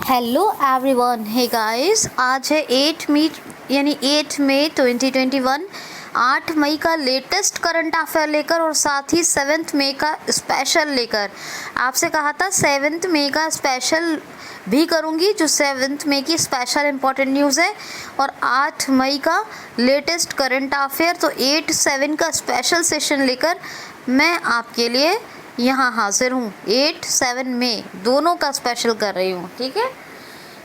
Hello everyone, hey guys, आज है 8 मई 2021। 8 मई का लेटेस्ट करंट अफेयर लेकर और साथ ही 7 मई का स्पेशल लेकर। आपसे कहा था 7 मई का स्पेशल भी करूंगी, जो 7 मई की स्पेशल इम्पोर्टेंट न्यूज़ है, और 8 मई का लेटेस्ट करंट अफेयर। तो 8-7 का स्पेशल सेशन लेकर मैं आपके लिए यहाँ हाजिर हूँ। 8-7 मई दोनों का स्पेशल कर रही हूँ, ठीक है।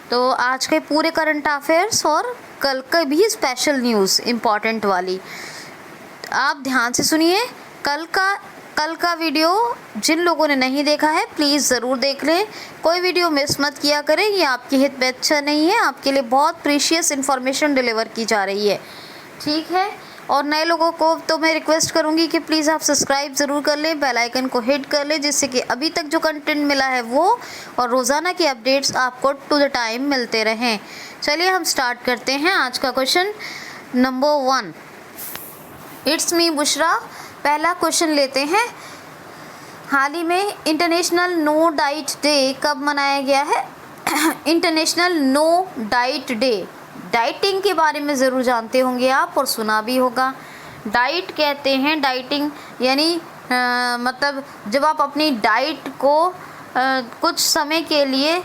तो आज के पूरे करंट अफेयर्स और कल का भी स्पेशल न्यूज़ इम्पॉर्टेंट वाली आप ध्यान से सुनिए। कल का वीडियो जिन लोगों ने नहीं देखा है प्लीज़ ज़रूर देख लें, कोई वीडियो मिस मत किया करें। ये आपके हित में अच्छा नहीं है, आपके लिए बहुत प्रीशियस इन्फॉर्मेशन डिलीवर की जा रही है, ठीक है। और नए लोगों को तो मैं रिक्वेस्ट करूंगी कि प्लीज़ आप सब्सक्राइब ज़रूर कर लें, बेल आइकन को हिट कर लें, जिससे कि अभी तक जो कंटेंट मिला है वो और रोज़ाना की अपडेट्स आपको टू द टाइम मिलते रहें। चलिए हम स्टार्ट करते हैं आज का question number 1। It's me Bushra. पहला क्वेश्चन लेते हैं। हाल ही में इंटरनेशनल नो डाइट डे कब मनाया गया है? International no diet day. Dieting के बारे में ज़रूर जानते होंगे आप और सुना भी होगा। डाइट कहते हैं, डाइटिंग यानी मतलब जब आप अपनी डाइट को कुछ समय के लिए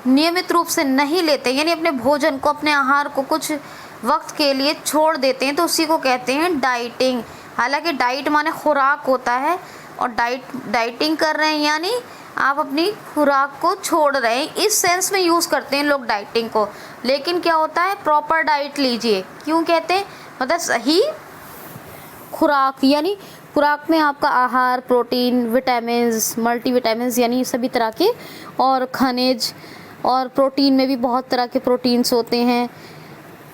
नियमित रूप से नहीं लेते, यानी अपने भोजन को, अपने आहार को कुछ वक्त के लिए छोड़ देते हैं, तो उसी को कहते हैं डाइटिंग। हालांकि डाइट माने खुराक होता है, और डाइटिंग कर रहे हैं यानी आप अपनी खुराक को छोड़ रहे हैं, इस सेंस में यूज़ करते हैं लोग डाइटिंग को। लेकिन क्या होता है, प्रॉपर डाइट लीजिए। क्यों कहते हैं? मतलब सही खुराक, यानी खुराक में आपका आहार, प्रोटीन, विटामिन्स, मल्टीविटामिन्स यानी सभी तरह के, और खनिज, और प्रोटीन में भी बहुत तरह के प्रोटीन्स होते हैं।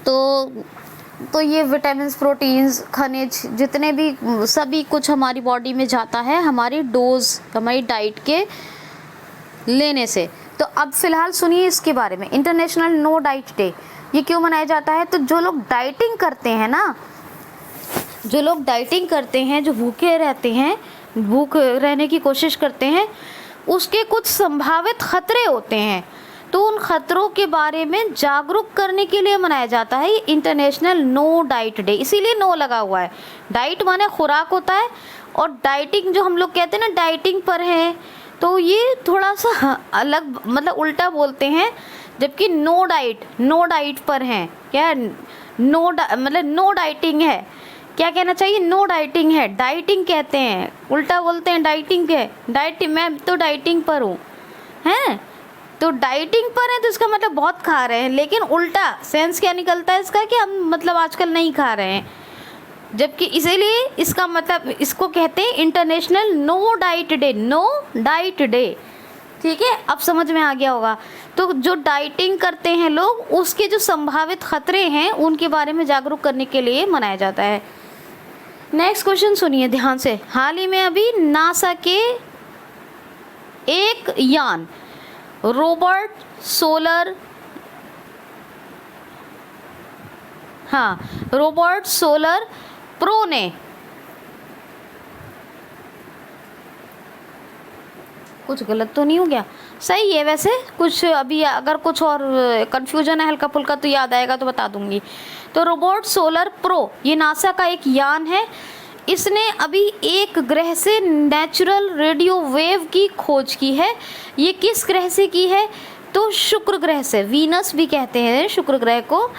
तो ये विटामिन्स, प्रोटीन्स, खनिज जितने भी सभी कुछ हमारी बॉडी में जाता है हमारी डोज, हमारी डाइट के लेने से। तो अब फ़िलहाल सुनिए इसके बारे में। इंटरनेशनल नो डाइट डे ये क्यों मनाया जाता है? तो जो लोग डाइटिंग करते हैं ना, जो लोग डाइटिंग करते हैं, जो भूखे रहते हैं, भूख रहने की कोशिश करते हैं, उसके कुछ संभावित खतरे होते हैं। तो उन खतरों के बारे में जागरूक करने के लिए मनाया जाता है इंटरनेशनल नो डाइट डे। इसीलिए नो लगा हुआ है। डाइट माने खुराक होता है, और डाइटिंग जो हम लोग कहते हैं ना, डाइटिंग पर है, तो ये थोड़ा सा अलग, मतलब उल्टा बोलते हैं। जबकि नो डाइट पर हैं। क्या है? मतलब नो डाइटिंग है। क्या कहना चाहिए? नो डाइटिंग है, डाइटिंग कहते हैं, उल्टा बोलते हैं डाइटिंग के। मैं तो डाइटिंग पर हूँ, हैं? तो डाइटिंग पर है तो इसका मतलब बहुत खा रहे हैं, लेकिन उल्टा सेंस क्या निकलता है इसका कि हम मतलब आजकल नहीं खा रहे हैं। जबकि इसीलिए इसका मतलब, इसको कहते हैं international no diet day. No diet day, ठीक है। अब समझ में आ गया होगा। तो जो डाइटिंग करते हैं लोग, उसके जो संभावित खतरे हैं उनके बारे में जागरूक करने के लिए मनाया जाता है। नेक्स्ट क्वेश्चन सुनिए ध्यान से। हाल ही में अभी नासा के एक यान रोबोट सोलर प्रो ने, कुछ गलत तो नहीं हो गया? सही है वैसे। कुछ अभी अगर कुछ और कंफ्यूजन है हल्का फुल्का तो याद आएगा तो बता दूंगी। तो रोबोट सोलर प्रो ये नासा का एक यान है। इसने अभी एक ग्रह से नेचुरल रेडियो वेव की खोज की है। ये किस ग्रह से की है? तो शुक्र ग्रह से, वीनस भी कहते हैं शुक्र ग्रह को।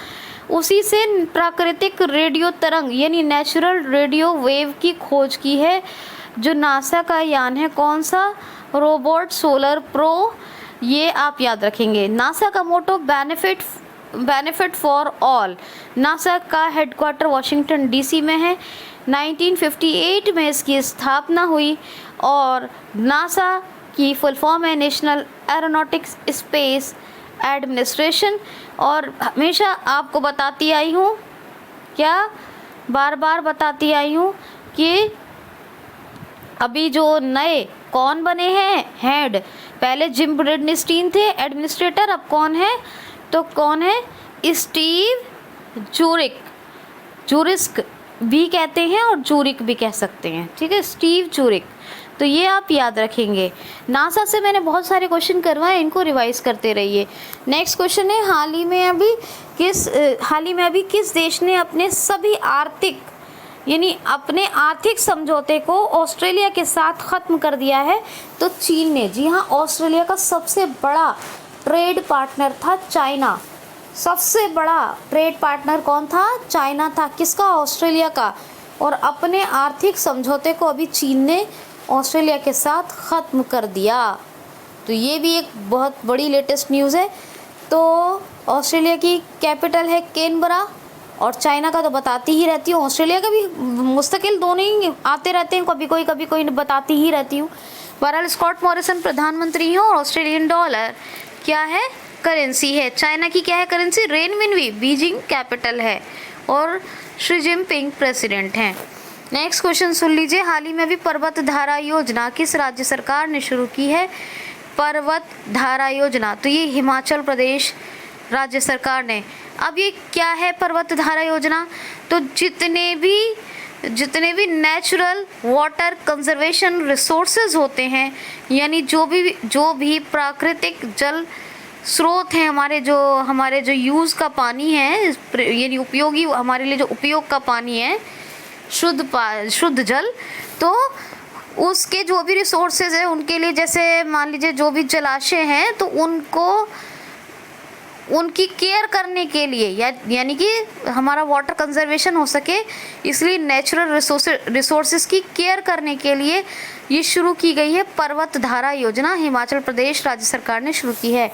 उसी से प्राकृतिक रेडियो तरंग यानी नेचुरल रेडियो वेव की खोज की है। जो नासा का यान है, कौन सा? Robot solar pro. ये आप याद रखेंगे। नासा का मोटो बेनिफिट फॉर ऑल। नासा का हेडक्वार्टर वाशिंगटन डीसी में है। 1958 में इसकी स्थापना हुई, और नासा की फुल फॉर्म है नेशनल एरोनॉटिक्स स्पेस एडमिनिस्ट्रेशन। और हमेशा आपको बताती आई हूँ, क्या बार बार बताती आई हूँ कि अभी जो नए कौन बने हैं हेड, पहले जिम ब्रेडनिस्टीन थे एडमिनिस्ट्रेटर, अब कौन है? तो कौन है? स्टीव जूरिक भी कहते हैं और जूरिक भी कह सकते हैं, ठीक है, स्टीव जूरिक। तो ये आप याद रखेंगे। नासा से मैंने बहुत सारे क्वेश्चन करवाए, इनको रिवाइज करते रहिए। नेक्स्ट क्वेश्चन है, हाल ही में अभी किस देश ने अपने आर्थिक समझौते को ऑस्ट्रेलिया के साथ ख़त्म कर दिया है? तो चीन ने। जी हाँ, ऑस्ट्रेलिया का सबसे बड़ा ट्रेड पार्टनर था चाइना। सबसे बड़ा ट्रेड पार्टनर कौन था? चाइना था। किसका? ऑस्ट्रेलिया का। और अपने आर्थिक समझौते को अभी चीन ने ऑस्ट्रेलिया के साथ ख़त्म कर दिया। तो ये भी एक बहुत बड़ी लेटेस्ट न्यूज़ है। तो ऑस्ट्रेलिया की कैपिटल है कैनबरा, और चाइना का तो बताती ही रहती हूँ, ऑस्ट्रेलिया का भी मुस्तकिल दोनों ही आते रहते हैं, कभी कोई बताती ही रहती हूँ। बहरहाल स्कॉट मॉरिसन प्रधानमंत्री हैं और ऑस्ट्रेलियन डॉलर क्या है? करेंसी है। चाइना की क्या है करेंसी? रेनमिनवी। बीजिंग कैपिटल है और शी जिनपिंग प्रेसिडेंट हैं। नेक्स्ट क्वेश्चन सुन लीजिए, हाल ही में भी पर्वत धारा योजना किस राज्य सरकार ने शुरू की है? पर्वत धारा योजना, तो ये हिमाचल प्रदेश राज्य सरकार ने। अब ये क्या है पर्वत धारा योजना? तो जितने भी नेचुरल वाटर कंजर्वेशन रिसोर्सेज होते हैं, यानी जो भी प्राकृतिक जल स्रोत हैं, हमारे जो यूज़ का पानी है, यानी उपयोगी, हमारे लिए जो उपयोग का पानी है, शुद्ध जल, तो उसके जो भी रिसोर्सेज हैं उनके लिए, जैसे मान लीजिए जो भी जलाशय हैं, तो उनकी केयर करने के लिए, यानी कि हमारा वाटर कंजर्वेशन हो सके, इसलिए नेचुरल रिसोर्सेज की केयर करने के लिए ये शुरू की गई है पर्वत धारा योजना। हिमाचल प्रदेश राज्य सरकार ने शुरू की है।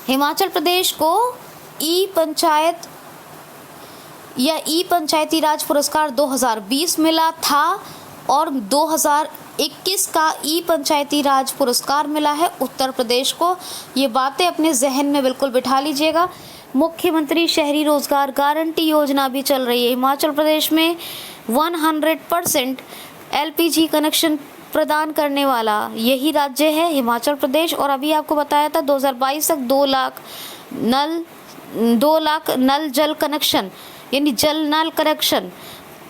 हिमाचल प्रदेश को ई पंचायती राज पुरस्कार 2020 मिला था और 2021 का ई पंचायती राज पुरस्कार मिला है उत्तर प्रदेश को। ये बातें अपने जहन में बिल्कुल बिठा लीजिएगा। मुख्यमंत्री शहरी रोजगार गारंटी योजना भी चल रही है। हिमाचल प्रदेश में 100% LPG कनेक्शन प्रदान करने वाला यही राज्य है, हिमाचल प्रदेश। और अभी आपको बताया था 2022 तक 2 लाख नल जल कनेक्शन, यानी जल नल कनेक्शन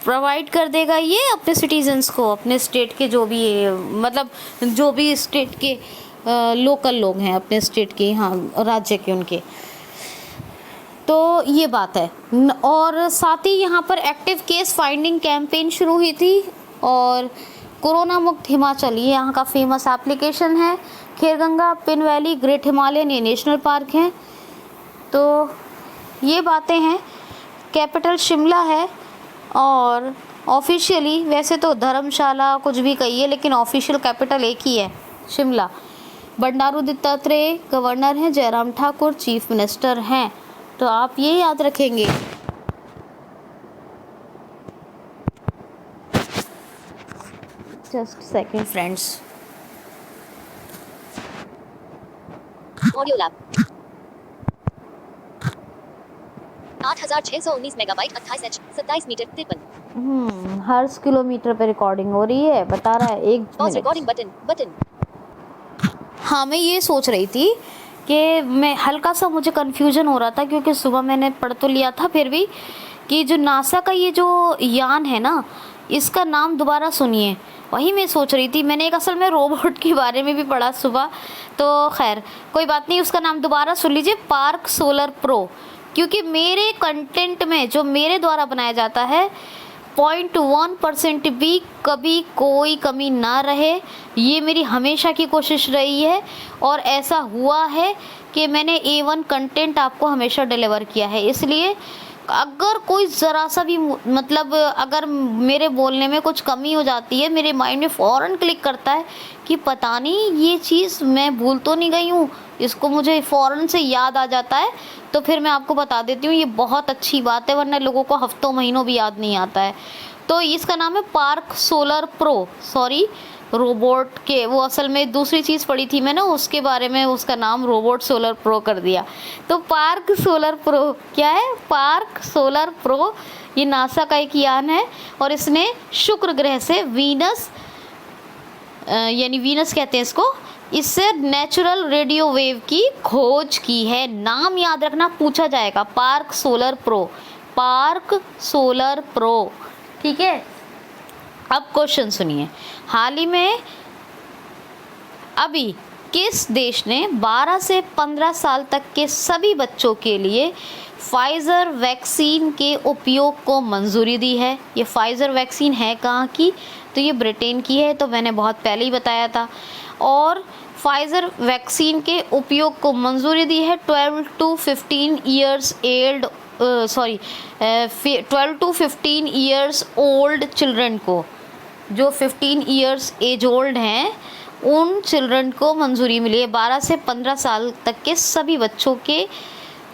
प्रोवाइड कर देगा ये अपने सिटीजन्स को, अपने स्टेट के जो भी स्टेट के लोकल लोग हैं, अपने स्टेट के, हाँ, राज्य के उनके। तो ये बात है। और साथ ही यहाँ पर एक्टिव केस फाइंडिंग कैंपेन शुरू हुई थी, और कोरोना मुक्त हिमाचल ये यहाँ का फेमस एप्लीकेशन है। खैरगंगा, पिन वैली, ग्रेट हिमालयन ये नेशनल पार्क हैं। तो ये बातें हैं। कैपिटल शिमला है, और ऑफिशियली वैसे तो धर्मशाला कुछ भी कहिए, लेकिन ऑफिशियल कैपिटल एक ही है, शिमला। बंडारू दत्तात्रेय गवर्नर हैं, जयराम ठाकुर चीफ मिनिस्टर हैं। तो आप ये याद रखेंगे। Just second friends. Audio lab 8619 megabyte 28H 27 metre 53 hertz kilometre पे रिकॉर्डिंग हो रही है, बता रहा है 1 मिनट। Recording button. हाँ, मैं ये सोच रही थी कि मैं हल्का सा मुझे कन्फ्यूजन हो रहा था, क्योंकि सुबह मैंने पढ़ तो लिया था, फिर भी कि जो नासा का ये जो यान है ना, इसका नाम दोबारा सुनिए। वही मैं सोच रही थी। मैंने एक असल में रोबोट के बारे में भी पढ़ा सुबह, तो खैर कोई बात नहीं, उसका नाम दोबारा सुन लीजिए, पार्क सोलर प्रो। क्योंकि मेरे कंटेंट में जो मेरे द्वारा बनाया जाता है 0.1% भी कभी कोई कमी ना रहे, ये मेरी हमेशा की कोशिश रही है। और ऐसा हुआ है कि मैंने A1 कंटेंट आपको हमेशा डिलीवर किया है। इसलिए अगर कोई ज़रा सा भी अगर मेरे बोलने में कुछ कमी हो जाती है, मेरे माइंड में फ़ौरन क्लिक करता है कि पता नहीं ये चीज़ मैं भूल तो नहीं गई हूँ, इसको मुझे फ़ौरन से याद आ जाता है, तो फिर मैं आपको बता देती हूँ। ये बहुत अच्छी बात है, वरना लोगों को हफ्तों महीनों भी याद नहीं आता है। तो इसका नाम है park solar pro. Sorry, robot के वो असल में दूसरी चीज़ पढ़ी थी मैंने, उसके बारे में उसका नाम रोबोट सोलर प्रो कर दिया। तो पार्क सोलर प्रो क्या है? पार्क सोलर प्रो ये नासा का एक यान है, और इसने शुक्र ग्रह से वीनस, यानी वीनस कहते हैं इसको, इससे नेचुरल रेडियो वेव की खोज की है। नाम याद रखना, पूछा जाएगा, park solar pro, park solar pro. ठीक है। अब क्वेश्चन सुनिए। हाल ही में अभी किस देश ने 12 से 15 साल तक के सभी बच्चों के लिए फाइज़र वैक्सीन के उपयोग को मंजूरी दी है? ये फाइज़र वैक्सीन है कहाँ की? तो ये ब्रिटेन की है, तो मैंने बहुत पहले ही बताया था। और फाइज़र वैक्सीन के उपयोग को मंजूरी दी है 12 to 15 years old 12 to 15 years old children को, जो 15 ईयर्स एज ओल्ड हैं उन चिल्ड्रन को मंजूरी मिली है 12 से 15 साल तक के सभी बच्चों के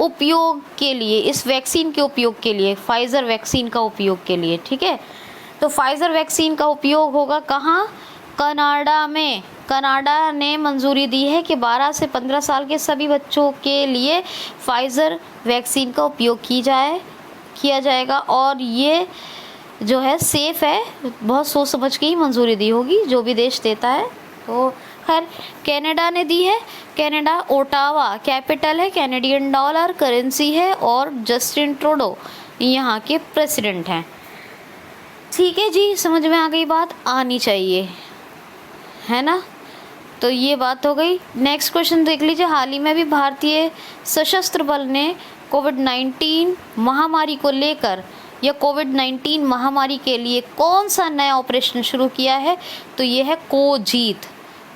उपयोग के लिए, इस वैक्सीन के उपयोग के लिए, फाइज़र वैक्सीन का उपयोग के लिए। ठीक है, तो फाइज़र वैक्सीन का उपयोग होगा कहाँ? कनाडा में। कनाडा ने मंजूरी दी है कि 12 से 15 साल के सभी बच्चों के लिए फाइज़र वैक्सीन का उपयोग किया जाएगा और ये जो है सेफ़ है, बहुत सोच समझ के ही मंजूरी दी होगी जो भी देश देता है। तो खैर कनाडा ने दी है। कनाडा ओटावा कैपिटल है, कैनेडियन डॉलर करेंसी है और जस्टिन ट्रूडो यहाँ के प्रेसिडेंट हैं। ठीक है जी, समझ में आ गई बात, आनी चाहिए, है ना? तो ये बात हो गई। नेक्स्ट क्वेश्चन देख लीजिए। हाल ही में भी भारतीय सशस्त्र बल ने कोविड-19 महामारी को लेकर या कोविड-19 महामारी के लिए कौन सा नया ऑपरेशन शुरू किया है? तो ये है कोजीत।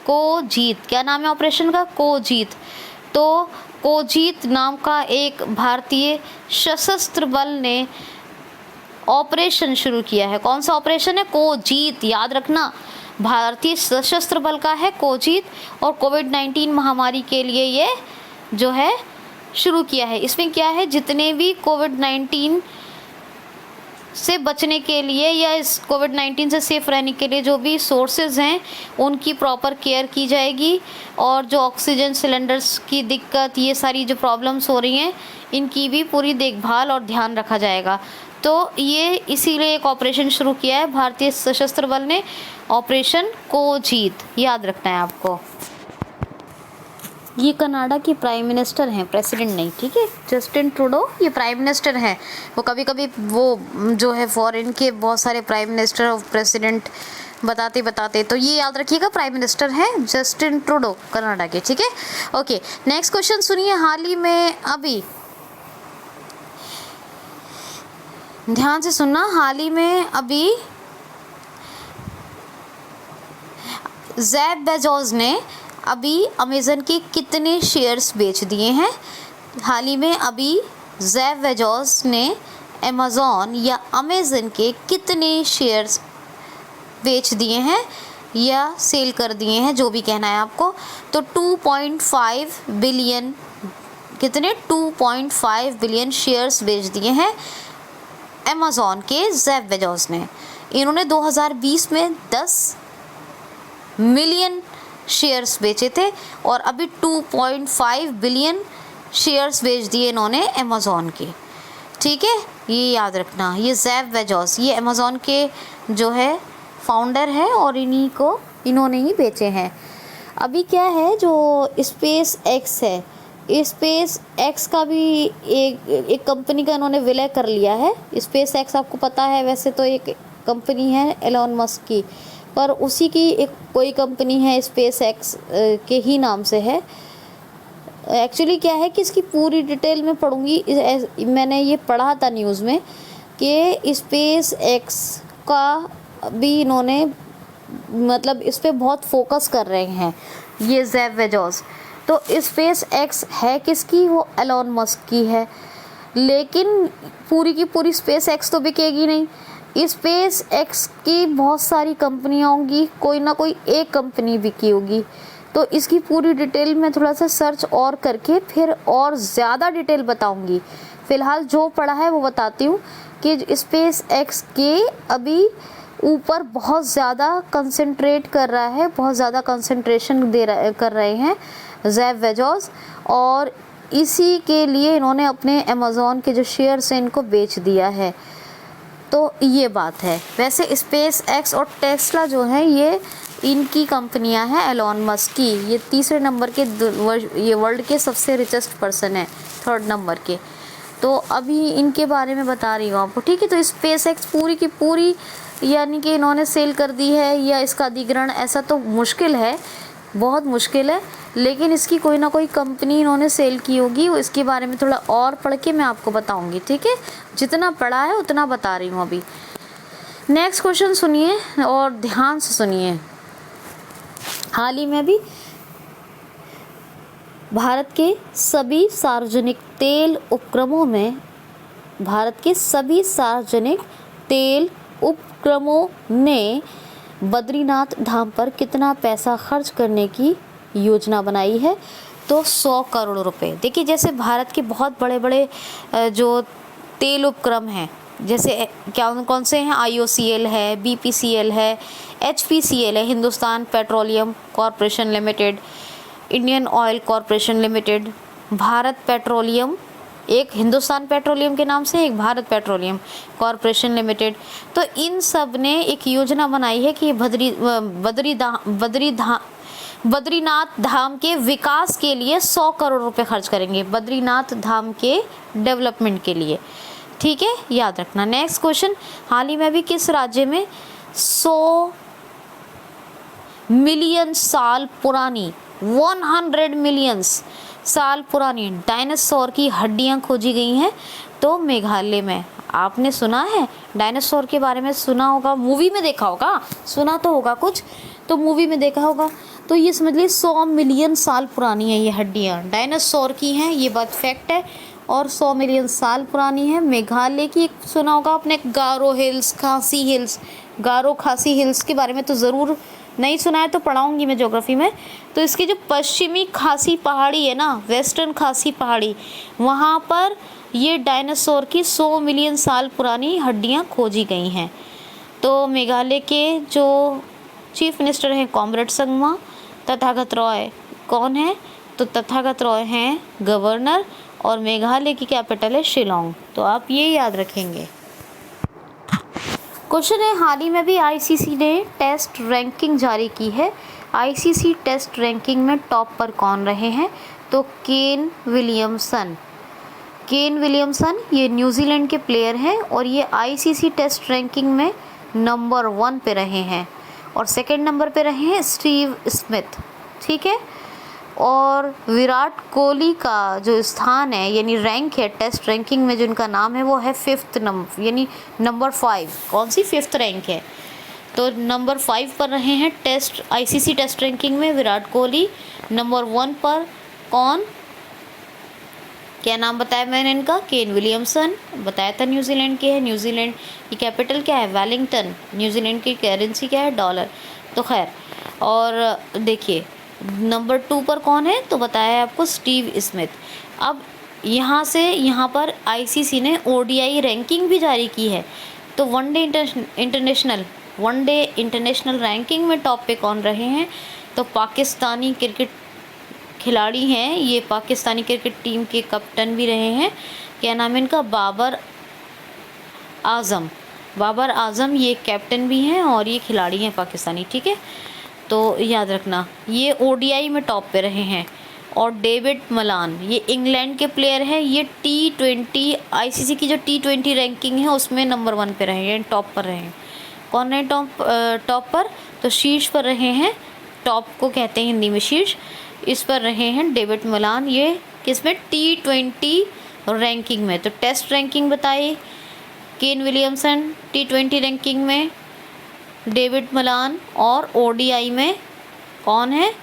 कोजीत, क्या नाम है ऑपरेशन का? कोजीत। तो कोजीत नाम का एक भारतीय सशस्त्र बल ने ऑपरेशन शुरू किया है। कौन सा ऑपरेशन है? कोजीत, याद रखना, भारतीय सशस्त्र बल का है कोजीत और कोविड-19 महामारी के लिए ये जो है शुरू किया है। इसमें क्या है, जितने भी कोविड-19 से बचने के लिए या इस कोविड-19 से सेफ रहने के लिए जो भी सोर्सेज हैं उनकी प्रॉपर केयर की जाएगी और जो ऑक्सीजन सिलेंडर्स की दिक्कत, ये सारी जो प्रॉब्लम्स हो रही हैं इनकी भी पूरी देखभाल और ध्यान रखा जाएगा। तो ये इसीलिए एक ऑपरेशन शुरू किया है भारतीय सशस्त्र बल ने, ऑपरेशन कोजीत, याद रखना है आपको। ये कनाडा की प्राइम मिनिस्टर हैं, प्रेसिडेंट नहीं, ठीक है? जस्टिन ट्रूडो ये प्राइम मिनिस्टर हैं। वो कभी कभी वो जो है फॉरेन के बहुत सारे प्राइम मिनिस्टर और प्रेसिडेंट बताते, तो ये याद रखिएगा, प्राइम मिनिस्टर हैं जस्टिन ट्रूडो कनाडा के। ठीक है, ओके। नेक्स्ट क्वेश्चन सुनिए। हाल ही में अभी ध्यान से सुनना, हाल ही में अभी जेफ बेजोस ने अभी अमेज़न के कितने शेयर्स बेच दिए हैं? हाल ही में अभी जेफ बेजोस ने अमेज़न या अमेज़न के कितने शेयर्स बेच दिए हैं या सेल कर दिए हैं, जो भी कहना है आपको। तो 2.5 बिलियन, कितने? 2.5 बिलियन शेयर्स बेच दिए हैं अमेज़न के जेफ बेजोस ने। इन्होंने 2020 में 10 मिलियन शेयर्स बेचे थे और अभी 2.5 बिलियन शेयर्स बेच दिए इन्होंने अमेज़न के। ठीक है, ये याद रखना। ये जेफ बेजोस ये अमेज़न के जो है फाउंडर है और इन्होंने ही बेचे हैं। अभी क्या है, जो स्पेस एक्स है, स्पेस एक्स का भी एक कंपनी का इन्होंने विलय कर लिया है। स्पेस एक्स आपको पता है, वैसे तो एक कंपनी है एलोन मस्क की, पर उसी की एक कोई कंपनी है स्पेस एक्स के ही नाम से है। एक्चुअली क्या है कि इसकी पूरी डिटेल में पढ़ूंगी, मैंने ये पढ़ा था न्यूज़ में कि स्पेस एक्स का भी इन्होंने मतलब इस पर बहुत फोकस कर रहे हैं ये जेफ बेजोस। तो स्पेस एक्स है किसकी? वो एलोन मस्क की है, लेकिन पूरी की पूरी स्पेस एक्स तो बिकेगी नहीं। स्पेस एक्स की बहुत सारी कंपनियाँ होंगी, कोई ना कोई एक कंपनी बिकी होगी। तो इसकी पूरी डिटेल में थोड़ा सा सर्च और करके फिर और ज़्यादा डिटेल बताऊंगी। फ़िलहाल जो पढ़ा है वो बताती हूँ कि स्पेस एक्स के अभी ऊपर बहुत ज़्यादा कंसंट्रेट कर रहा है, बहुत ज़्यादा कंसंट्रेशन कर रहे हैं जेफ बेजोस, और इसी के लिए इन्होंने अपने अमेज़न के जो शेयर्स हैं इनको बेच दिया है। तो ये बात है। वैसे स्पेस एक्स और टेस्ला जो है ये इनकी कंपनियां हैं एलोन मस्क की। ये तीसरे नंबर के ये वर्ल्ड के सबसे रिचेस्ट पर्सन है, 3rd नंबर के। तो अभी इनके बारे में बता रही हूँ आपको, ठीक है? तो स्पेस एक्स पूरी की पूरी यानी कि इन्होंने सेल कर दी है या इसका अधिग्रहण, ऐसा तो मुश्किल है, बहुत मुश्किल है, लेकिन इसकी कोई ना कोई कंपनी इन्होंने सेल की होगी। वो इसके बारे में थोड़ा और पढ़ के मैं आपको बताऊंगी, ठीक है। जितना पढ़ा है उतना बता रही हूँ अभी। नेक्स्ट क्वेश्चन सुनिए और ध्यान से सुनिए। हाल ही में भी भारत के सभी सार्वजनिक तेल उपक्रमों ने बद्रीनाथ धाम पर कितना पैसा खर्च करने की योजना बनाई है? तो 100 करोड़ रुपए। देखिए, जैसे भारत के बहुत बड़े बड़े जो तेल उपक्रम हैं, जैसे कौन से हैं? IOCL है, BPCL है, HPCL है, Hindustan petroleum corporation limited, Indian oil corporation limited, Bharat petroleum, एक हिंदुस्तान पेट्रोलियम के नाम से, एक भारत पेट्रोलियम कॉरपोरेशन लिमिटेड। तो इन सब ने एक योजना बनाई है कि बद्रीनाथ धाम के विकास के लिए 100 करोड़ रुपए खर्च करेंगे, बद्रीनाथ धाम के डेवलपमेंट के लिए, ठीक है, याद रखना। नेक्स्ट क्वेश्चन, हाल ही में भी किस राज्य में 100 मिलियन साल पुरानी 100 मिलियन साल पुरानी डायनासोर की हड्डियां खोजी गई हैं? तो मेघालय में। आपने सुना है डायनासोर के बारे में? सुना होगा, मूवी में देखा होगा, सुना तो होगा कुछ, तो मूवी में देखा होगा। तो ये समझ लीजिए 100 मिलियन साल पुरानी है ये हड्डियाँ, डायनासोर की हैं, ये बात फैक्ट है, और 100 मिलियन साल पुरानी है। मेघालय की सुना होगा आपने, गारो हिल्स, खासी हिल्स, गारो खासी हिल्स के बारे में तो ज़रूर नहीं सुना है, तो पढ़ाऊंगी मैं ज्योग्राफी में। तो इसकी जो पश्चिमी खासी पहाड़ी है ना, वेस्टर्न खासी पहाड़ी, वहाँ पर ये डायनासोर की 100 मिलियन साल पुरानी हड्डियाँ खोजी गई हैं। तो मेघालय के जो चीफ मिनिस्टर हैं कॉमरेड संगमा, तथागत रॉय कौन है? तो तथागत रॉय हैं गवर्नर, और मेघालय की कैपिटल है शिलोंग। तो आप ये याद रखेंगे। क्वेश्चन है, हाल ही में भी ICC ने टेस्ट रैंकिंग जारी की है। ICC टेस्ट रैंकिंग में टॉप पर कौन रहे हैं? तो केन विलियमसन ये न्यूजीलैंड के प्लेयर हैं और ये ICC टेस्ट रैंकिंग में नंबर 1 पे रहे हैं, और सेकंड नंबर पे रहे हैं स्टीव स्मिथ, ठीक है। और विराट कोहली का जो स्थान है, यानी रैंक है टेस्ट रैंकिंग में, जिनका नाम है वो है 5th नंबर, यानी नंबर 5। कौन सी 5th रैंक है? तो नंबर 5 पर रहे हैं ICC टेस्ट रैंकिंग में विराट कोहली। नंबर 1 पर कौन? क्या नाम बताया मैंने इनका? केन विलियमसन, बताया था न्यूजीलैंड के है। न्यूजीलैंड की कैपिटल क्या है? वेलिंगटन। न्यूजीलैंड की करेंसी क्या है? डॉलर। तो खैर, और देखिए नंबर 2 पर कौन है? तो बताया है आपको स्टीव स्मिथ। अब यहाँ से यहाँ पर ICC ने ODI रैंकिंग भी जारी की है। तो वनडे इंटरनेशनल रैंकिंग में टॉप पे कौन रहे हैं? तो पाकिस्तानी क्रिकेट खिलाड़ी हैं, ये पाकिस्तानी क्रिकेट टीम के कैप्टन भी रहे हैं। क्या नाम है इनका? बाबर आजम ये कैप्टन भी हैं और ये खिलाड़ी हैं पाकिस्तानी, ठीक है। तो याद रखना, ये ODI में टॉप पे रहे हैं। और डेविड मलान, ये इंग्लैंड के प्लेयर हैं, ये T20 ICC की जो T20 रैंकिंग है उसमें नंबर 1 पे रहे हैं, टॉप पर रहे हैं। कौन है टॉप पर? तो शीर्ष पर रहे हैं, टॉप को कहते हैं हिंदी में शीर्ष, इस पर रहे हैं डेविड मलान। ये किसमें? T20 रैंकिंग में। तो टेस्ट रैंकिंग बताइए, केन विलियमसन T20 रैंकिंग में, डेविड मलान, और ODI में कौन है?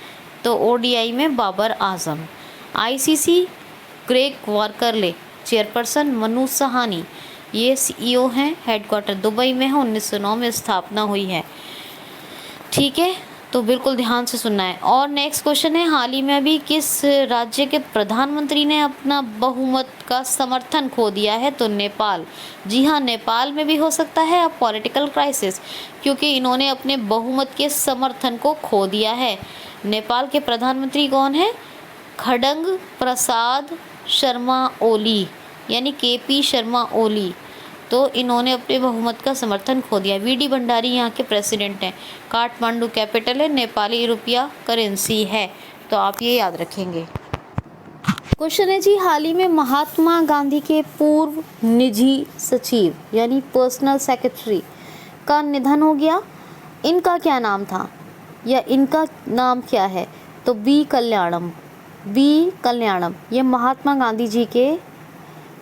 तो ODI में Babar Azam. ICC Greg Barclay chairperson, Manu Sawhney ये CEO हैं, हेडक्वार्टर दुबई में है, 1909 में स्थापना हुई है, ठीक है। तो बिल्कुल ध्यान से सुनना है। और नेक्स्ट क्वेश्चन है, हाल ही में अभी किस राज्य के प्रधानमंत्री ने अपना बहुमत का समर्थन खो दिया है? तो नेपाल। जी हाँ, नेपाल में भी हो सकता है अब पॉलिटिकल क्राइसिस, क्योंकि इन्होंने अपने बहुमत के समर्थन को खो दिया है। नेपाल के प्रधानमंत्री कौन है? खडंग प्रसाद शर्मा ओली, यानी KP शर्मा ओली। तो इन्होंने अपने बहुमत का समर्थन खो दिया। VD भंडारी यहाँ के प्रेसिडेंट हैं। काठमांडू कैपिटल है, नेपाली रुपया करेंसी है। तो आप ये याद रखेंगे। क्वेश्चन है जी, हाल ही में महात्मा गांधी के पूर्व निजी सचिव यानी पर्सनल सेक्रेटरी का निधन हो गया, इनका क्या नाम था या इनका नाम क्या है? तो बी कल्याणम, बी कल्याणम। ये महात्मा गांधी जी के,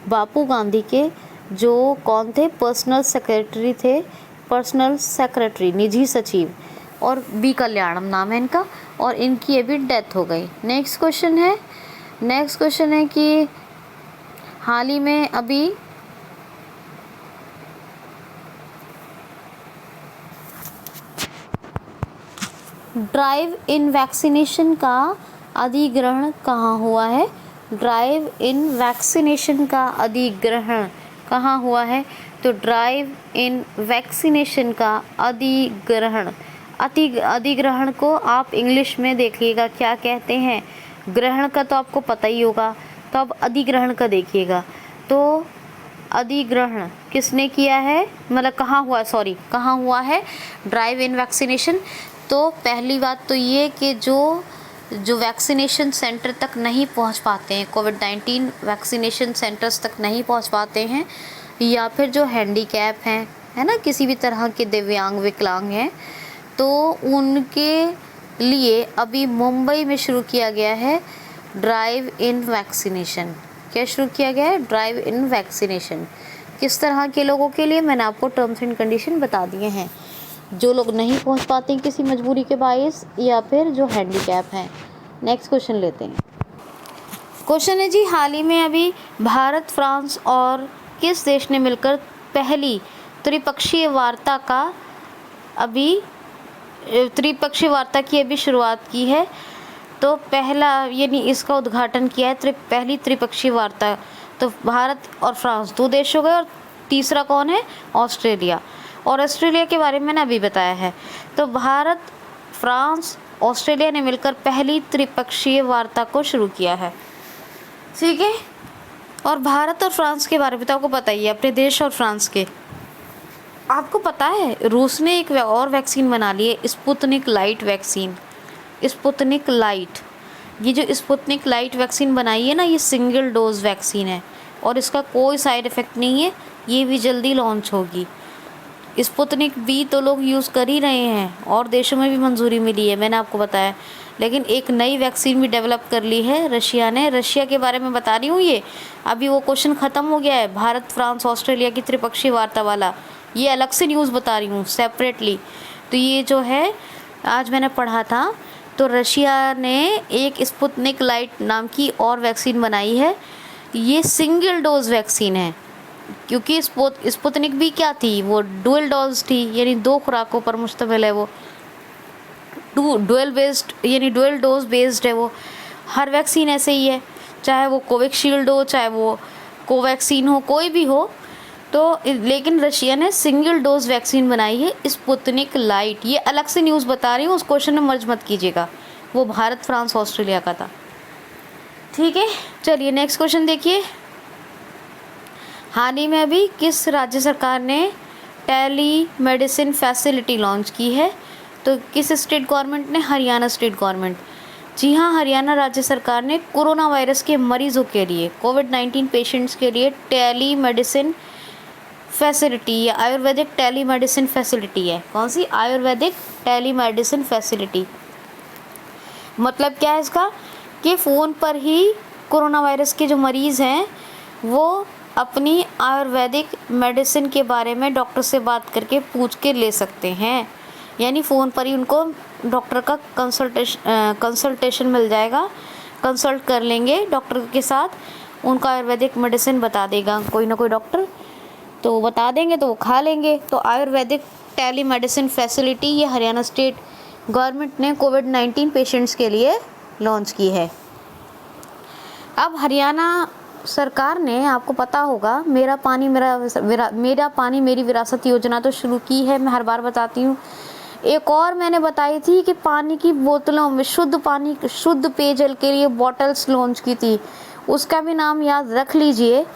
बापू गांधी के जो कौन थे, पर्सनल सेक्रेटरी थे, पर्सनल सेक्रेटरी, निजी सचिव, और बी कल्याणम नाम है इनका, और इनकी अभी डेथ हो गई। नेक्स्ट क्वेश्चन है कि हाल ही में अभी ड्राइव इन वैक्सीनेशन का अधिग्रहण कहाँ हुआ है? ड्राइव इन वैक्सीनेशन का अधिग्रहण कहाँ हुआ है? तो ड्राइव इन वैक्सीनेशन का अधिग्रहण को आप इंग्लिश में देखिएगा क्या कहते हैं। ग्रहण का तो आपको पता ही होगा, तो अब अधिग्रहण का देखिएगा। तो अधिग्रहण किसने किया है, मतलब कहाँ हुआ है ड्राइव इन वैक्सीनेशन? तो पहली बात तो ये कि जो वैक्सीनेशन सेंटर तक नहीं पहुंच पाते हैं, कोविड-19 वैक्सीनेशन सेंटर्स तक नहीं पहुंच पाते हैं, या फिर जो हैंडीकैप हैं, है ना, किसी भी तरह के दिव्यांग विकलांग हैं, तो उनके लिए अभी मुंबई में शुरू किया गया है ड्राइव इन वैक्सीनेशन। क्या शुरू किया गया है? Drive in vaccination. किस तरह के लोगों के लिए? मैंने आपको टर्म्स एंड कंडीशन बता दिए हैं। जो लोग नहीं पहुंच पाते हैं किसी मजबूरी के बायस, या फिर जो हैंडीकैप हैं। नेक्स्ट क्वेश्चन लेते हैं। क्वेश्चन है जी, हाल ही में अभी भारत, फ्रांस और किस देश ने मिलकर पहली त्रिपक्षीय वार्ता की अभी शुरुआत की है? तो पहला यानी इसका उद्घाटन किया है पहली त्रिपक्षीय वार्ता। तो भारत और फ्रांस 2 देश हो गए, और तीसरा कौन है? ऑस्ट्रेलिया। और ऑस्ट्रेलिया के बारे में मैंने अभी बताया है। तो भारत, फ्रांस, ऑस्ट्रेलिया ने मिलकर पहली त्रिपक्षीय वार्ता को शुरू किया है। ठीक है। और भारत और फ्रांस के बारे में तो आपको पता ही है, अपने देश और फ्रांस के। आपको पता है रूस ने एक और वैक्सीन बना ली है, Sputnik light vaccine. Sputnik light, ये जो स्पुतनिक लाइट वैक्सीन बनाई है ना, ये सिंगल डोज वैक्सीन है और इसका कोई साइड इफ़ेक्ट नहीं है। ये भी जल्दी लॉन्च होगी। स्पुतनिक भी तो लोग यूज़ कर ही रहे हैं और देशों में भी मंजूरी मिली है, मैंने आपको बताया। लेकिन एक नई वैक्सीन भी डेवलप कर ली है रशिया ने। रशिया के बारे में बता रही हूँ। ये अभी वो क्वेश्चन ख़त्म हो गया है, भारत, फ्रांस, ऑस्ट्रेलिया की त्रिपक्षीय वार्ता वाला। ये अलग से न्यूज़ बता रही हूँ, सेपरेटली। तो ये जो है आज मैंने पढ़ा था, तो रशिया ने एक स्पुतनिक लाइट नाम की और वैक्सीन बनाई है। ये सिंगल डोज वैक्सीन है, क्योंकि स्पुतनिक भी क्या थी, वो डुअल डोज थी, यानी 2 खुराकों पर मुश्तमिल है। वो डुअल डोज बेस्ड है। वो हर वैक्सीन ऐसे ही है, चाहे वो कोविशील्ड हो, चाहे वो कोवैक्सीन हो, कोई भी हो। तो लेकिन रशिया ने सिंगल डोज वैक्सीन बनाई है, स्पुतनिक लाइट। ये अलग से न्यूज़ बता रही हूँ, उस क्वेश्चन में मर्ज मत कीजिएगा। वो भारत, फ्रांस, ऑस्ट्रेलिया का था। ठीक है, चलिए नेक्स्ट क्वेश्चन देखिए। हाल ही में अभी किस राज्य सरकार ने टेली मेडिसिन फैसिलिटी लॉन्च की है? तो किस स्टेट गवर्नमेंट ने? Haryana state government. जी हाँ, हरियाणा राज्य सरकार ने कोरोना वायरस के मरीजों के लिए, कोविड-19 पेशेंट्स के लिए टेली मेडिसिन फैसिलिटी या आयुर्वेदिक टेली मेडिसिन फैसिलिटी है। कौन सी? Ayurvedic telemedicine facility. मतलब क्या है इसका, कि फ़ोन पर ही कोरोना वायरस के जो मरीज़ हैं वो अपनी आयुर्वेदिक मेडिसिन के बारे में डॉक्टर से बात करके पूछ के ले सकते हैं। यानी फ़ोन पर ही उनको डॉक्टर का कंसल्टेशन मिल जाएगा, कंसल्ट कर लेंगे डॉक्टर के साथ, उनका आयुर्वेदिक मेडिसिन बता देगा कोई ना कोई डॉक्टर, तो बता देंगे तो वो खा लेंगे। तो आयुर्वेदिक टेली मेडिसिन फैसिलिटी ये हरियाणा स्टेट गवर्नमेंट ने कोविड-19 पेशेंट्स के लिए लॉन्च की है। अब हरियाणा सरकार ने, आपको पता होगा, मेरा पानी मेरी विरासत योजना तो शुरू की है, मैं हर बार बताती हूँ। एक और मैंने बताई थी कि पानी की बोतलों में शुद्ध पेयजल के लिए बॉटल्स लॉन्च की थी, उसका भी नाम याद रख लीजिए।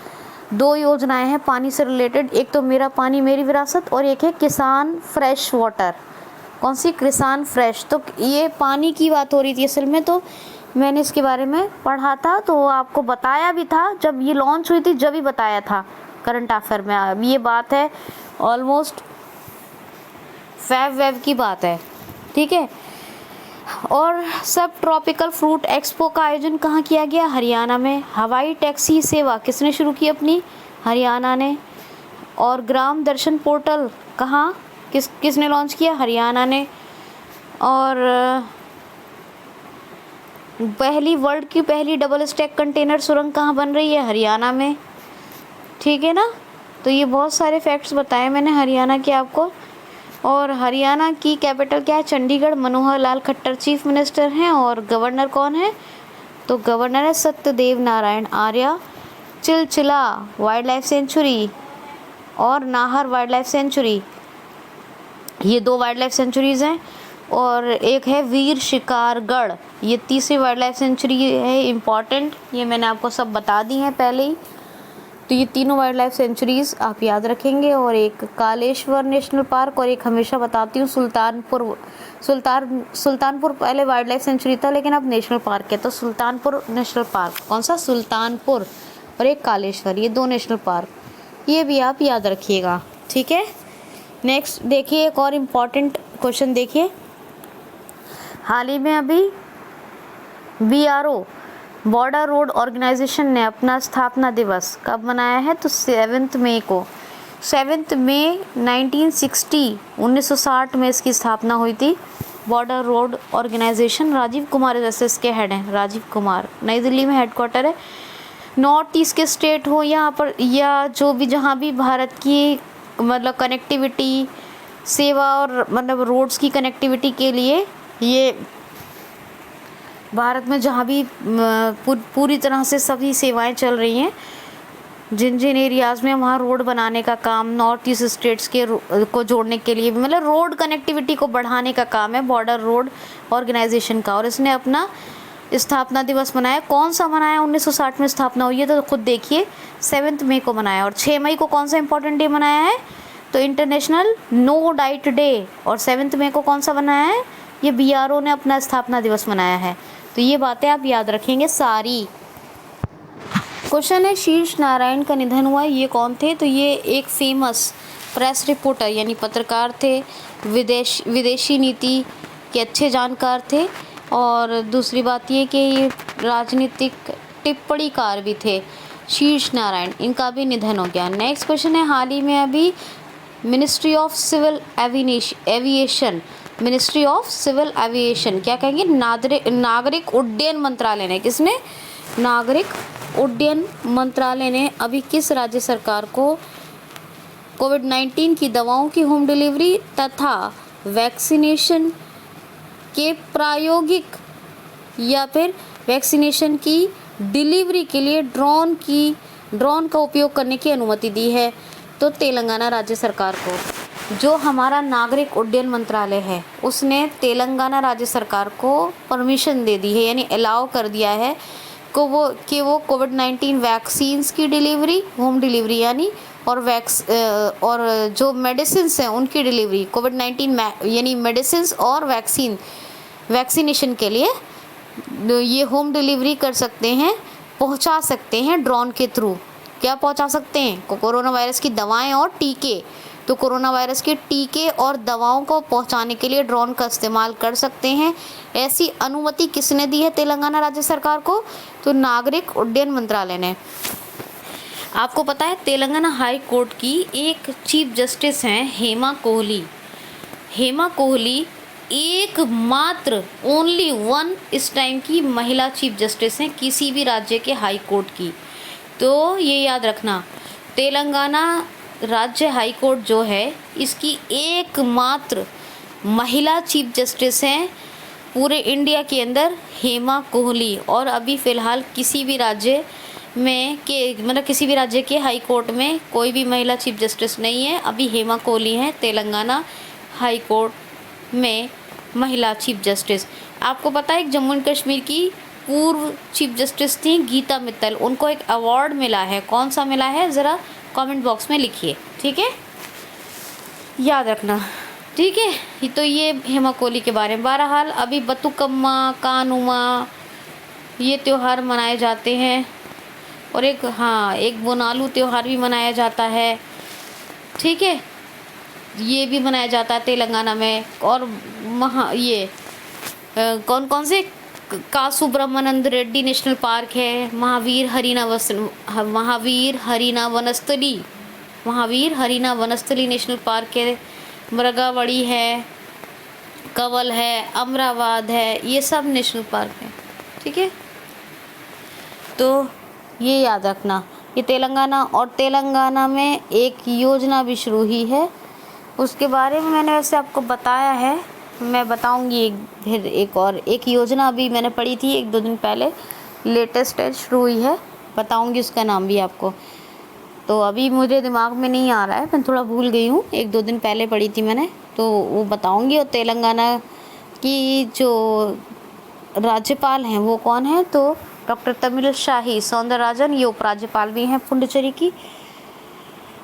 2 योजनाएं हैं पानी से रिलेटेड, एक तो मेरा पानी मेरी विरासत और एक है किसान फ्रेश वाटर। कौन सी? किसान फ्रेश। तो ये पानी की बात हो रही थी असल में, तो मैंने इसके बारे में पढ़ा था, तो आपको बताया भी था जब ये लॉन्च हुई थी, जब ही बताया था करंट अफेयर में। अब ये बात है ऑलमोस्ट फैब वेब की बात है, ठीक है। और सब ट्रॉपिकल फ्रूट एक्सपो का आयोजन कहाँ किया गया? हरियाणा में। हवाई टैक्सी सेवा किसने शुरू की अपनी? हरियाणा ने। और ग्राम दर्शन पोर्टल कहाँ किसने लॉन्च किया? हरियाणा ने। और वर्ल्ड की पहली डबल स्टैक कंटेनर सुरंग कहाँ बन रही है? हरियाणा में, ठीक है ना। तो ये बहुत सारे फैक्ट्स बताए मैंने हरियाणा के आपको। और हरियाणा की कैपिटल क्या है? चंडीगढ़। मनोहर लाल खट्टर चीफ मिनिस्टर हैं। और गवर्नर कौन है? तो गवर्नर है Satyadev Narayan Arya. Chilchila wild life sanctuary और नाहर वाइल्ड लाइफ सेंचुरी, ये 2 वाइल्ड लाइफ सेंचुरीज़ हैं। और एक है वीर शिकारगढ़, ये तीसरी वाइल्ड लाइफ सेंचुरी है इम्पॉर्टेंट, ये मैंने आपको सब बता दी हैं पहले ही। तो ये तीनों वाइल्ड लाइफ सेंचुरीज़ आप याद रखेंगे। और एक कालेश्वर नेशनल पार्क, और एक हमेशा बताती हूँ सुल्तानपुर पहले वाइल्ड लाइफ सेंचुरी था लेकिन अब नेशनल पार्क है, तो सुल्तानपुर नेशनल पार्क। कौन सा? सुल्तानपुर। और एक कालेश्वर, ये 2 नेशनल पार्क, ये भी आप याद रखिएगा, ठीक है। नेक्स्ट देखिए, एक और इम्पॉर्टेंट क्वेश्चन देखिए। हाल ही में अभी BRO बॉर्डर रोड ऑर्गेनाइजेशन ने अपना स्थापना दिवस कब मनाया है? तो 7 मई को। 7 मई 1960 में इसकी स्थापना हुई थी। Border road organisation, Rajiv Kumar जैसे इसके हेड हैं, राजीव कुमार। नई दिल्ली में हेडक्वार्टर है। नॉर्थ ईस्ट के स्टेट हो यहाँ पर, या जो भी जहाँ भी भारत की मतलब कनेक्टिविटी सेवा और मतलब रोड्स की कनेक्टिविटी के लिए, ये भारत में जहाँ भी पूरी तरह से सभी सेवाएं चल रही हैं, जिन जिन एरियाज़ में वहाँ रोड बनाने का काम नॉर्थ ईस्ट स्टेट्स के को जोड़ने के लिए, मतलब रोड कनेक्टिविटी को बढ़ाने का काम है बॉर्डर रोड ऑर्गेनाइजेशन का। और इसने अपना स्थापना दिवस मनाया। कौन सा मनाया? 1960 में स्थापना हुई है, तो खुद देखिए 7 मई को मनाया। और 6 मई को कौन सा इंपॉर्टेंट डे मनाया है? तो इंटरनेशनल नो डाइट डे। और 7 मई को कौन सा मनाया है? ये BRO ने अपना स्थापना दिवस मनाया है। तो ये बातें आप याद रखेंगे सारी। क्वेश्चन है, शीर्ष नारायण का निधन हुआ, ये कौन थे? तो ये एक फेमस प्रेस रिपोर्टर यानी पत्रकार थे, विदेशी नीति के अच्छे जानकार थे। और दूसरी बात ये कि ये राजनीतिक टिप्पणीकार भी थे, शीर्ष नारायण, इनका भी निधन हो गया। नेक्स्ट क्वेश्चन है, हाल ही में अभी मिनिस्ट्री ऑफ सिविल एविएशन क्या कहेंगे? नागरिक उड्डयन मंत्रालय ने, किसने? नागरिक उड्डयन मंत्रालय ने अभी किस राज्य सरकार को कोविड-19 की दवाओं की होम डिलीवरी तथा वैक्सीनेशन के प्रायोगिक या फिर वैक्सीनेशन की डिलीवरी के लिए ड्रोन का उपयोग करने की अनुमति दी है? तो तेलंगाना राज्य सरकार को। जो हमारा नागरिक उड्डयन मंत्रालय है उसने तेलंगाना राज्य सरकार को परमिशन दे दी है, यानी अलाउ कर दिया है कि वो कोविड-19 वैक्सीन्स की डिलीवरी, होम डिलीवरी यानी, और जो मेडिसिन्स हैं उनकी डिलीवरी, कोविड-19 यानी मेडिसिन्स और वैक्सीनेशन के लिए ये होम डिलीवरी कर सकते हैं, पहुंचा सकते हैं ड्रोन के थ्रू। क्या पहुंचा सकते हैं? कोरोना वायरस की दवाएं और टीके। तो कोरोना वायरस के टीके और दवाओं को पहुंचाने के लिए ड्रोन का इस्तेमाल कर सकते हैं। ऐसी अनुमति किसने दी है तेलंगाना राज्य सरकार को? तो नागरिक उड्डयन मंत्रालय ने। आपको पता है तेलंगाना हाई कोर्ट की एक चीफ जस्टिस हैं हेमा कोहली। हेमा कोहली एकमात्र ओनली वन इस टाइम की महिला चीफ जस्टिस हैं किसी भी राज्य के हाई कोर्ट की। तो ये याद रखना, तेलंगाना राज्य हाई कोर्ट जो है इसकी एकमात्र महिला चीफ जस्टिस हैं पूरे इंडिया के अंदर, हेमा कोहली। और अभी फ़िलहाल किसी भी राज्य में किसी भी राज्य के हाई कोर्ट में कोई भी महिला चीफ जस्टिस नहीं है। अभी हेमा कोहली हैं तेलंगाना हाई कोर्ट में महिला चीफ जस्टिस। आपको पता है एक जम्मू एंड कश्मीर की पूर्व चीफ जस्टिस थी गीता मित्तल, उनको एक अवार्ड मिला है। कौन सा मिला है ज़रा कमेंट बॉक्स में लिखिए, ठीक है, याद रखना, ठीक है। तो ये हेमा कोहली के बारे में। बहरहाल अभी बतुकम्मा, कानुमा ये त्यौहार मनाए जाते हैं। और एक बोनालू त्यौहार भी मनाया जाता है, ठीक है। ये भी मनाया जाता है तेलंगाना में। और कौन कौन से कासु ब्रह्मानंद रेड्डी नेशनल पार्क है, महावीर हरीना वनस्थली नेशनल पार्क है, मृगावड़ी है, कंवल है, अमरावाद है, ये सब नेशनल पार्क है। ठीक है, तो ये याद रखना, ये तेलंगाना। और तेलंगाना में एक योजना भी शुरू हुई है, उसके बारे में मैंने वैसे आपको बताया है, मैं बताऊंगी फिर। एक योजना अभी मैंने पढ़ी थी 1-2 दिन पहले, लेटेस्ट है, शुरू हुई है, बताऊंगी उसका नाम भी आपको। तो अभी मुझे दिमाग में नहीं आ रहा है, मैं थोड़ा भूल गई हूँ, 1-2 दिन पहले पढ़ी थी मैंने, तो वो बताऊंगी। और तेलंगाना की जो राज्यपाल हैं वो कौन है, तो डॉक्टर तमिलसाई सौंदरराजन, ये उपराज्यपाल भी हैं पुडुचेरी की।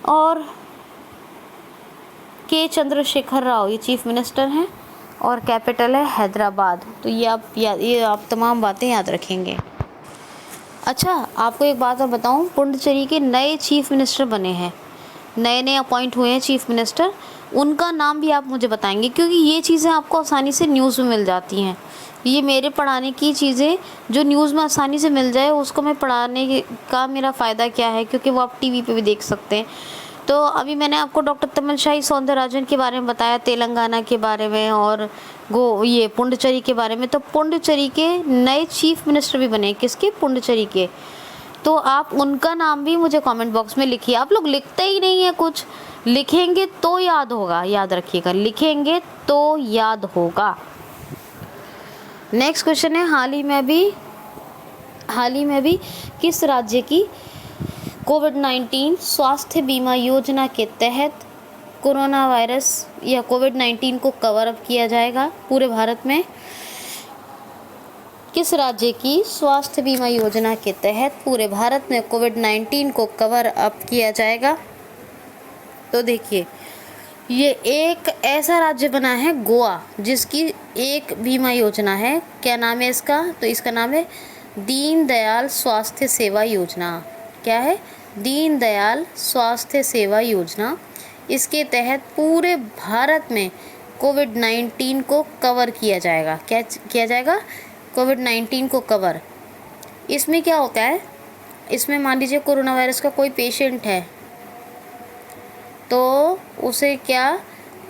और के चंद्रशेखर राव ये चीफ मिनिस्टर हैं, और कैपिटल है हैदराबाद। तो ये आप तमाम बातें याद रखेंगे। अच्छा, आपको एक बात और बताऊं, पुडुचेरी के नए चीफ मिनिस्टर बने हैं, नए अपॉइंट हुए हैं चीफ मिनिस्टर, उनका नाम भी आप मुझे बताएंगे, क्योंकि ये चीज़ें आपको आसानी से न्यूज़ में मिल जाती हैं। ये मेरे पढ़ाने की चीज़ें जो न्यूज़ में आसानी से मिल जाए, उसको मैं पढ़ाने का मेरा फ़ायदा क्या है, क्योंकि वो आप टीवी पे भी देख सकते हैं। तो अभी मैंने आपको डॉक्टर तमिलसाई सौंदरराजन के बारे में बताया, तेलंगाना के बारे में, और ये पुडुचेरी के बारे में। तो पुडुचेरी के नए चीफ मिनिस्टर भी बने, किसके, पुडुचेरी के। तो आप उनका नाम भी मुझे कमेंट बॉक्स में लिखिए। आप लोग लिखते ही नहीं है कुछ, लिखेंगे तो याद होगा, याद रखिएगा, लिखेंगे तो याद होगा। नेक्स्ट क्वेश्चन है, हाल ही में भी किस राज्य की कोविड-19 स्वास्थ्य बीमा योजना के तहत कोरोना वायरस या कोविड-19 को कवर अप किया जाएगा पूरे भारत में? किस राज्य की स्वास्थ्य बीमा योजना के तहत पूरे भारत में कोविड-19 को कवर अप किया जाएगा? तो देखिए, ये एक ऐसा राज्य बना है गोवा, जिसकी एक बीमा योजना है। क्या नाम है इसका? तो इसका नाम है दीनदयाल स्वास्थ्य सेवा योजना। क्या है? दीनदयाल स्वास्थ्य सेवा योजना। इसके तहत पूरे भारत में कोविड-19 को कवर किया जाएगा। क्या किया जाएगा? कोविड-19 को कवर। इसमें क्या होता है, इसमें मान लीजिए कोरोना वायरस का कोई पेशेंट है, तो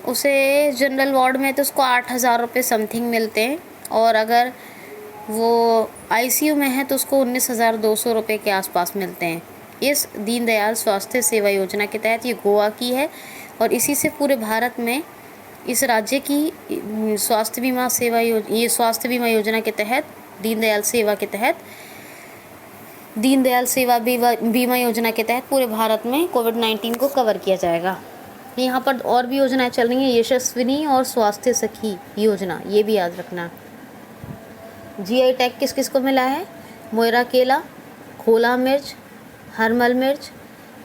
उसे जनरल वार्ड में तो उसको 8,000 रुपये समथिंग मिलते हैं, और अगर वो आईसीयू में है तो उसको 19,200 रुपये के आसपास मिलते हैं। इस दीनदयाल स्वास्थ्य सेवा योजना के तहत, ये गोवा की है, और इसी से पूरे भारत में इस राज्य की स्वास्थ्य बीमा योजना के तहत, दीनदयाल सेवा बीमा योजना के तहत पूरे भारत में कोविड-19 को कवर किया जाएगा। यहाँ पर और भी योजनाएं चल रही हैं, यशस्विनी और स्वास्थ्य सखी योजना, ये भी याद रखना। जीआई टैग किस किस को मिला है? मोयरा केला, खोला मिर्च, हरमल मिर्च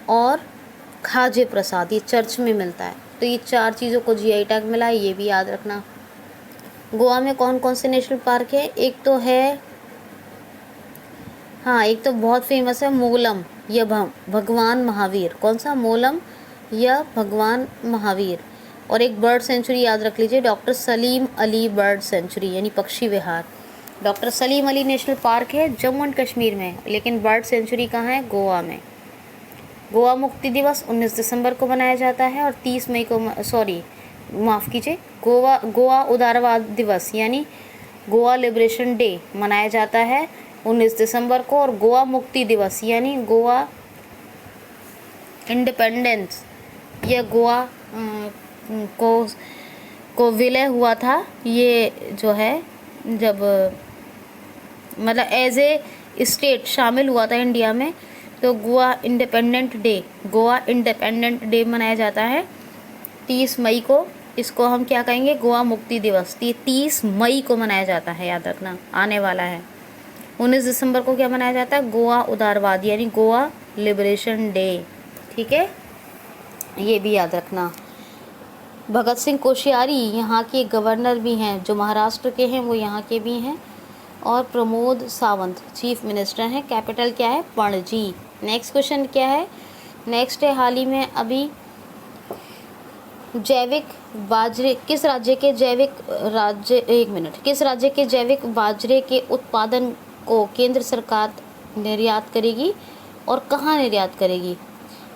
और खाजे प्रसाद, ये चर्च में मिलता है। तो ये 4 चीज़ों को जीआई टैग मिला है, ये भी याद रखना। गोवा में कौन कौन से नेशनल पार्क है? एक तो बहुत फेमस है मोलम या भगवान महावीर। कौन सा? मोलम या भगवान महावीर। और एक बर्ड सेंचुरी याद रख लीजिए, doctor Salim Ali bird sanctuary यानी पक्षी विहार। Doctor Salim Ali national park है जम्मू एंड कश्मीर में, लेकिन बर्ड सेंचुरी कहाँ है? गोवा में। गोवा मुक्ति दिवस 19 दिसंबर को मनाया जाता है, और 30 मई को गोवा उदारवाद दिवस यानी गोवा लिबरेशन डे मनाया जाता है 19 दिसंबर को। और गोवा मुक्ति दिवस यानी गोवा इंडिपेंडेंस या गोवा को विलय हुआ था, ये जो है जब मतलब एज ए स्टेट शामिल हुआ था इंडिया में, तो गोवा इंडिपेंडेंट डे मनाया जाता है 30 मई को। इसको हम क्या कहेंगे? गोवा मुक्ति दिवस। 30 मई को मनाया जाता है, याद रखना, आने वाला है। 19 दिसंबर को क्या मनाया जाता है? गोवा उदारवाद यानी गोवा लिबरेशन डे। ठीक है, ये भी याद रखना। भगत सिंह कोश्यारी यहाँ के गवर्नर भी हैं, जो महाराष्ट्र के हैं वो यहाँ के भी हैं। और प्रमोद सावंत चीफ मिनिस्टर हैं। कैपिटल क्या है? पणजी। नेक्स्ट क्वेश्चन क्या है? नेक्स्ट है, हाल ही में अभी जैविक बाजरे किस राज्य के जैविक बाजरे के उत्पादन को केंद्र सरकार निर्यात करेगी और कहाँ निर्यात करेगी?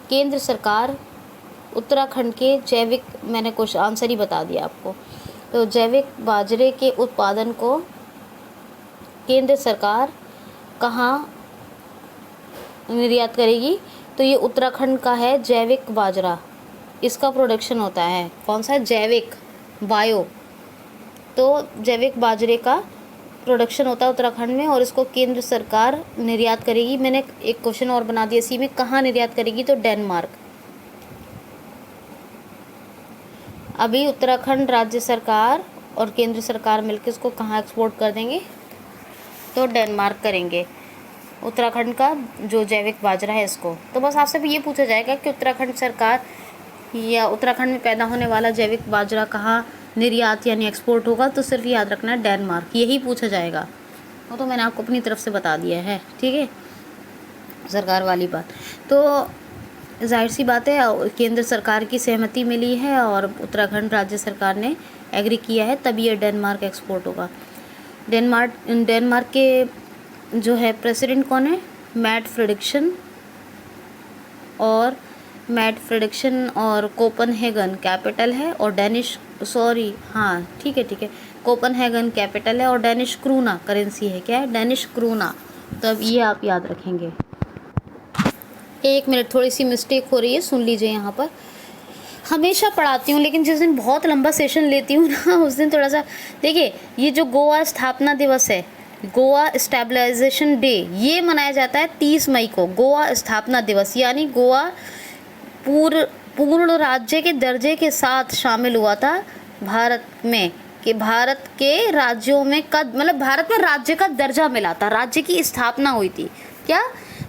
केंद्र सरकार उत्तराखंड के जैविक, मैंने कुछ आंसर ही बता दिया आपको। तो जैविक बाजरे के उत्पादन को केंद्र सरकार कहाँ निर्यात करेगी? तो ये उत्तराखंड का है जैविक बाजरा, इसका प्रोडक्शन होता है। कौन सा? जैविक, बायो। तो जैविक बाजरे का प्रोडक्शन होता है उत्तराखंड में और इसको केंद्र सरकार निर्यात करेगी। मैंने एक क्वेश्चन और बना दिया इसी में, कहाँ निर्यात करेगी? तो डेनमार्क। अभी उत्तराखंड राज्य सरकार और केंद्र सरकार मिलकर इसको कहाँ एक्सपोर्ट कर देंगे? तो डेनमार्क करेंगे उत्तराखंड का जो जैविक बाजरा है इसको। तो बस आपसे भी ये पूछा जाएगा कि उत्तराखंड सरकार या उत्तराखंड में पैदा होने वाला जैविक बाजरा कहाँ निर्यात यानी एक्सपोर्ट होगा? तो सिर्फ याद रखना है डेनमार्क, यही पूछा जाएगा। वो तो मैंने आपको अपनी तरफ से बता दिया है, ठीक है, सरकार वाली बात। तो जाहिर सी बात है केंद्र सरकार की सहमति मिली है और उत्तराखंड राज्य सरकार ने एग्री किया है, तभी ये डेनमार्क एक्सपोर्ट होगा। डेनमार्क के जो है प्रेसिडेंट कौन है? मैट फ्रेडरिक्सन और कोपनहेगन कैपिटल है और कोपनहेगन कैपिटल है और डेनिश क्रूना करेंसी है। क्या है? डेनिश क्रूना। तो अब ये आप याद रखेंगे। एक मिनट, थोड़ी सी मिस्टेक हो रही है, सुन लीजिए। यहाँ पर हमेशा पढ़ाती हूँ लेकिन जिस दिन बहुत लंबा सेशन लेती हूँ ना उस दिन थोड़ा सा देखिए। ये जो गोवा स्थापना दिवस है, गोवा स्टेबलाइजेशन डे, ये मनाया जाता है 30 मई को। गोवा स्थापना दिवस यानी गोवा पूर्ण राज्य के दर्जे के साथ शामिल हुआ था भारत में, कि भारत के राज्यों में मतलब भारत में राज्य का दर्जा मिला था, राज्य की स्थापना हुई थी। क्या?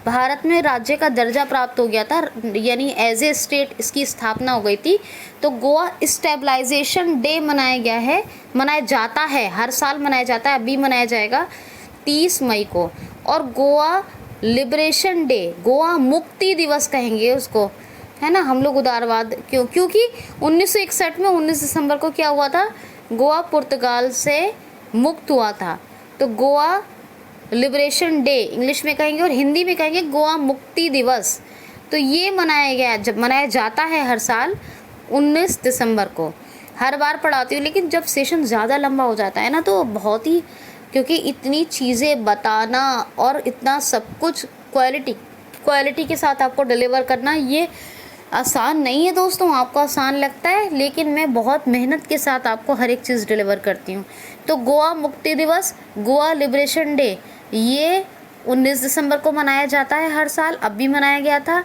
भारत में राज्य का दर्जा प्राप्त हो गया था, यानी एज ए स्टेट इसकी स्थापना हो गई थी। तो गोवा स्टेबलाइजेशन डे मनाया जाता है, हर साल मनाया जाता है, अभी मनाया जाएगा 30 मई को। और गोवा लिबरेशन डे, गोवा मुक्ति दिवस कहेंगे उसको, है ना। हम लोग उदारवाद क्योंकि 1961 में 19 दिसंबर को क्या हुआ था? गोवा पुर्तगाल से मुक्त हुआ था। तो गोवा लिबरेशन डे इंग्लिश में कहेंगे और हिंदी में कहेंगे गोवा मुक्ति दिवस। तो ये मनाया जाता है हर साल 19 दिसंबर को। हर बार पढ़ाती हूँ लेकिन जब सेशन ज़्यादा लंबा हो जाता है ना तो बहुत ही, क्योंकि इतनी चीज़ें बताना और इतना सब कुछ क्वालिटी के साथ आपको डिलीवर करना ये आसान नहीं है दोस्तों। आपको आसान लगता है लेकिन मैं बहुत मेहनत के साथ आपको हर एक चीज़ डिलीवर करती हूँ। तो गोवा मुक्ति दिवस, गोवा लिबरेशन डे, ये 19 दिसंबर को मनाया जाता है हर साल, अब भी मनाया गया था।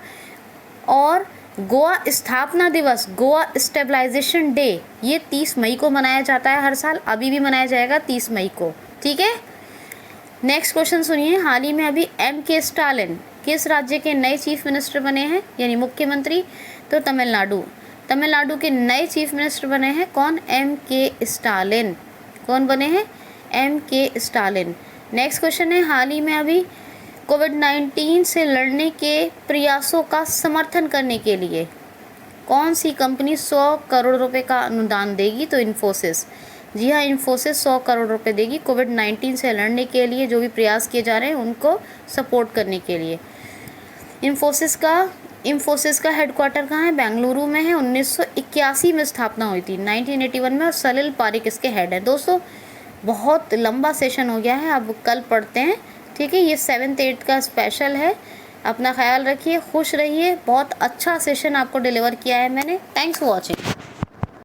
और गोवा स्थापना दिवस, गोवा स्टेबलाइजेशन डे, ये 30 मई को मनाया जाता है हर साल, अभी भी मनाया जाएगा 30 मई को, ठीक है। नेक्स्ट क्वेश्चन सुनिए। हाल ही में अभी M.K. स्टालिन किस राज्य के नए चीफ मिनिस्टर बने हैं यानी मुख्यमंत्री? तो तमिलनाडु के नए चीफ मिनिस्टर बने हैं कौन? M.K. स्टालिन। कौन बने हैं? M.K. स्टालिन। नेक्स्ट क्वेश्चन है, हाल ही में अभी कोविड-19 से लड़ने के प्रयासों का समर्थन करने के लिए कौन सी कंपनी 100 करोड़ रुपए का अनुदान देगी? तो इन्फोसिस। जी हाँ, इन्फोसिस 100 करोड़ रुपए देगी कोविड-19 से लड़ने के लिए, जो भी प्रयास किए जा रहे हैं उनको सपोर्ट करने के लिए। इन्फोसिस का हेडक्वार्टर कहाँ है? बेंगलुरु में है। 1981 में स्थापना हुई थी, 1981 में, और सलिल पारिक इसके हेड है। दोस्तों बहुत लंबा सेशन हो गया है, अब कल पढ़ते हैं, ठीक है। ये 7th 8th का स्पेशल है। अपना ख्याल रखिए, खुश रहिए। बहुत अच्छा सेशन आपको डिलीवर किया है मैंने। Thanks for watching.